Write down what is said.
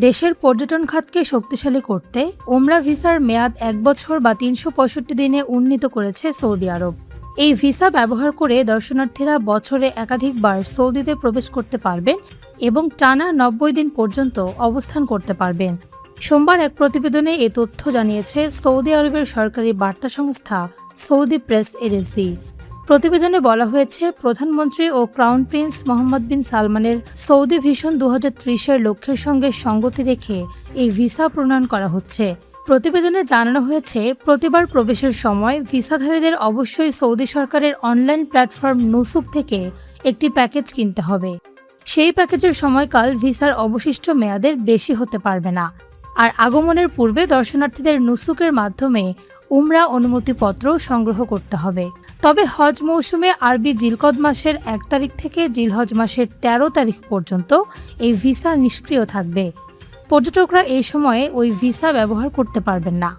দেশের পর্যটন খাতকে শক্তিশালী করতে ওমরা ভিসার মেয়াদ 1 বছর বা 365 দিনে উন্নীত করেছে সৌদি আরব। এই ভিসা ব্যবহার করে দর্শনার্থীরা বছরে একাধিকবার সৌদিতে প্রবেশ করতে পারবেন এবং টানা 90 দিন পর্যন্ত অবস্থান করতে পারবেন। সোমবার এক প্রতিবেদনে এ তথ্য জানিয়েছে সৌদি আরবের সরকারি বার্তা সংস্থা সৌদি প্রেস এজেন্সি। প্রতিবেদনে বলা হয়েছে, প্রধানমন্ত্রী ও ক্রাউন প্রিন্স মোহাম্মদ বিন সালমানের সৌদি ভিশন 2030-এর লক্ষ্যের সঙ্গে সঙ্গতি রেখে এই ভিসা প্রণয়ন করা হচ্ছে। প্রতিবেদনে জানানো হয়েছে, প্রতিবার প্রবেশের সময় ভিসাধারীদের অবশ্যই সৌদি সরকারের অনলাইন প্ল্যাটফর্ম নুসুক থেকে একটি প্যাকেজ কিনতে হবে। সেই প্যাকেজের সময়কাল ভিসার অবশিষ্ট মেয়াদের বেশি হতে পারবে না। আর আগমনের পূর্বে দর্শনার্থীদের নুসুকের মাধ্যমে উমরা অনুমতিপত্র সংগ্রহ করতে হবে। তবে হজ মৌসুমে আরবি জিলকদ মাসের 1 তারিখ থেকে জিলহজ মাসের 13 তারিখ পর্যন্ত এই ভিসা নিষ্ক্রিয় থাকবে। পর্যটকরা এই সময়ে ওই ভিসা ব্যবহার করতে পারবেন না।